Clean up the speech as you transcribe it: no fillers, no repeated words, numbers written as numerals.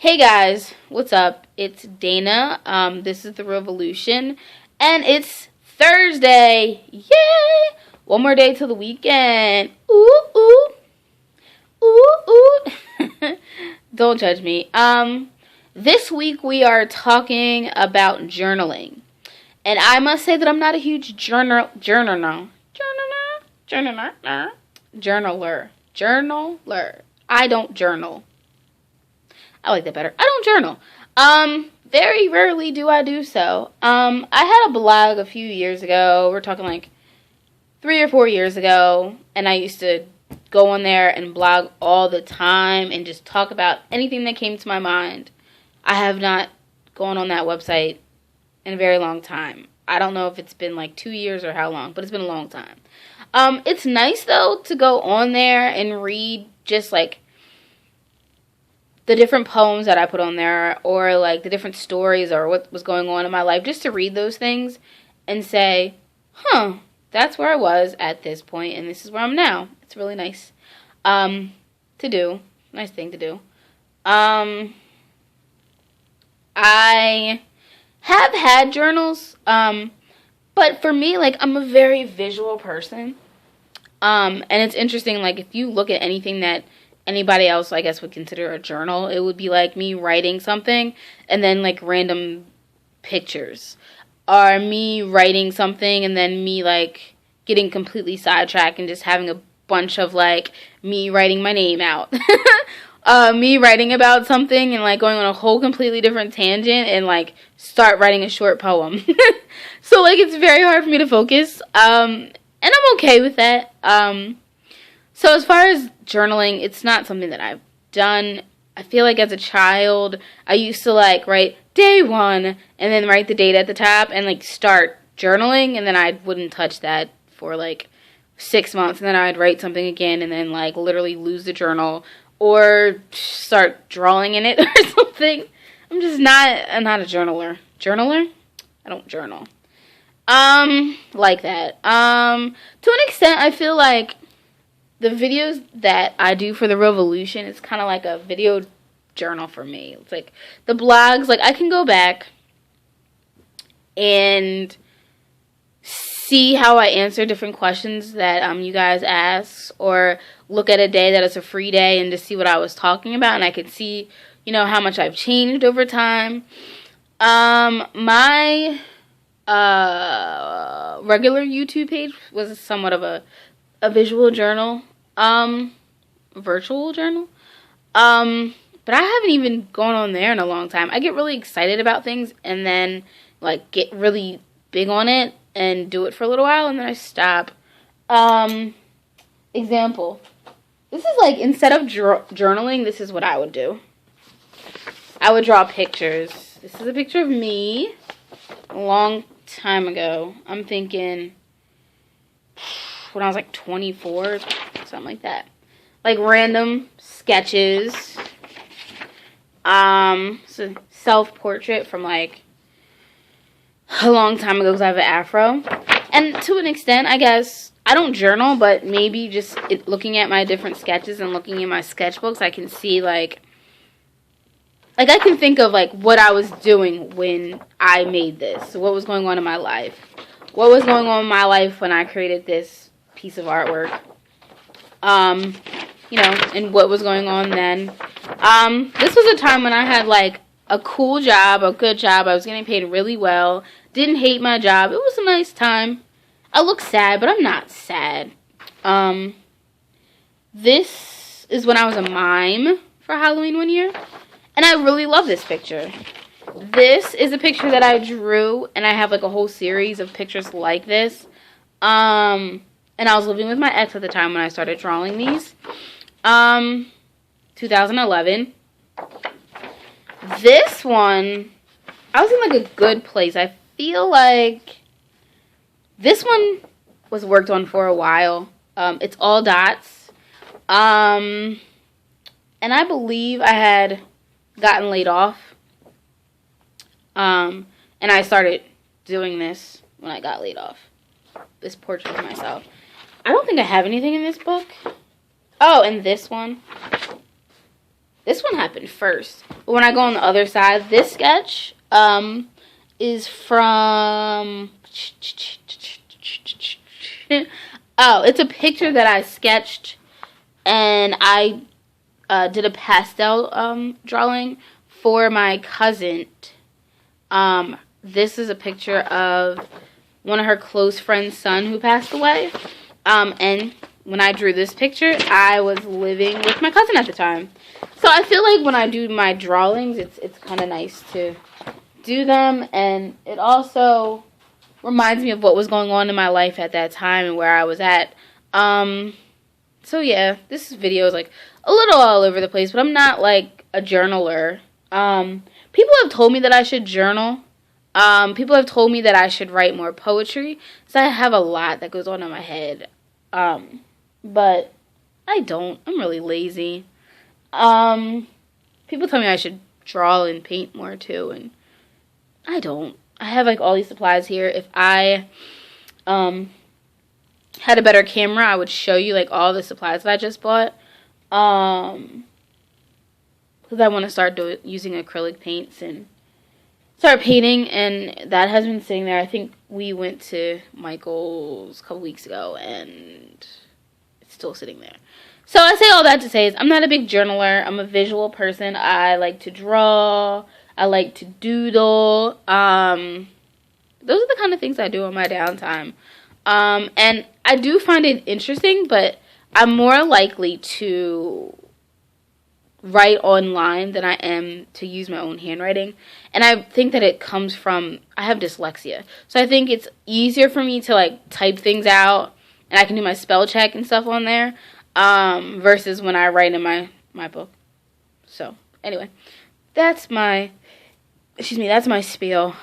Hey guys, what's up? It's Dana. This is The Revolution, and it's Thursday. Yay! One more day till the weekend. Ooh, ooh. Ooh, ooh. Don't judge me. This week we are talking about journaling. And I must say that I'm not a huge journaler. I don't journal. I like that better. I don't journal. Very rarely do I do so. I had a blog a few years ago. We're talking like 3 or 4 years ago. And I used to go on there and blog all the time and just talk about anything that came to my mind. I have not gone on that website in a very long time. I don't know if it's been like 2 years or how long, but it's been a long time. It's nice though to go on there and read just like the different poems that I put on there, or like the different stories or what was going on in my life, just to read those things and say, that's where I was at this point and this is where I'm now. It's really nice to do. Nice thing to do. I have had journals, but for me, like, I'm a very visual person. And it's interesting, like, if you look at anything that anybody else, I guess, would consider a journal, it would be like me writing something and then like random pictures, or me writing something and then me like getting completely sidetracked and just having a bunch of like me writing my name out. Me writing about something and like going on a whole completely different tangent and like start writing a short poem. So like it's very hard for me to focus, and I'm okay with that. So as far as journaling, it's not something that I've done. I feel like as a child, I used to like write day 1 and then write the date at the top and like start journaling, and then I wouldn't touch that for like 6 months, and then I'd write something again and then like literally lose the journal or start drawing in it or something. I'm not a journaler. Journaler? I don't journal. Like that. To an extent, I feel like the videos that I do for The Revolution is kind of like a video journal for me. It's like the blogs, like I can go back and see how I answer different questions that you guys ask, or look at a day that is a free day and just see what I was talking about, and I could see, how much I've changed over time. My regular YouTube page was somewhat of a visual journal, virtual journal, but I haven't even gone on there in a long time. I get really excited about things and then like get really big on it and do it for a little while and then I stop. Example, this is like, instead of journaling, this is what I would do. I would draw pictures. This is a picture of me a long time ago. I'm thinking when I was like 24, something like that. Like random sketches. It's a self-portrait from like a long time ago because I have an afro. And to an extent, I guess, I don't journal, but maybe just looking at my different sketches and looking at my sketchbooks, I can see like I can think of like what I was doing when I made this. So what was going on in my life? What was going on in my life when I created this piece of artwork? And what was going on then. This was a time when I had like a cool job, a good job. I was getting paid really well. Didn't hate my job. It was a nice time. I look sad, but I'm not sad. This is when I was a mime for Halloween one year. And I really love this picture. This is a picture that I drew, and I have like a whole series of pictures like this. And I was living with my ex at the time when I started drawing these. 2011. This one, I was in like a good place. I feel like this one was worked on for a while. It's all dots. And I believe I had gotten laid off. And I started doing this when I got laid off. This portrait of myself. I don't think I have anything in this book. Oh, and this one. This one happened first. But when I go on the other side, this sketch is from... Oh, it's a picture that I sketched, and I did a pastel drawing for my cousin. This is a picture of one of her close friend's son who passed away. And when I drew this picture, I was living with my cousin at the time. So I feel like when I do my drawings, it's kind of nice to do them, and it also reminds me of what was going on in my life at that time and where I was at. So yeah, this video is like a little all over the place, but I'm not like a journaler. People have told me that I should journal. People have told me that I should write more poetry, so I have a lot that goes on in my head. But I don't. I'm really lazy. People tell me I should draw and paint more too, and I don't. I have like all these supplies here. If I had a better camera, I would show you like all the supplies that I just bought. Because I want to start using acrylic paints and start painting, and that has been sitting there. I think we went to Michael's a couple weeks ago, and it's still sitting there. So I say all that to say is I'm not a big journaler. I'm a visual person. I like to draw. I like to doodle. Those are the kind of things I do on my downtime. And I do find it interesting, but I'm more likely to write online than I am to use my own handwriting. And I think that it comes from, I have dyslexia. So I think it's easier for me to like type things out, and I can do my spell check and stuff on there, versus when I write in my book. So anyway, that's my spiel.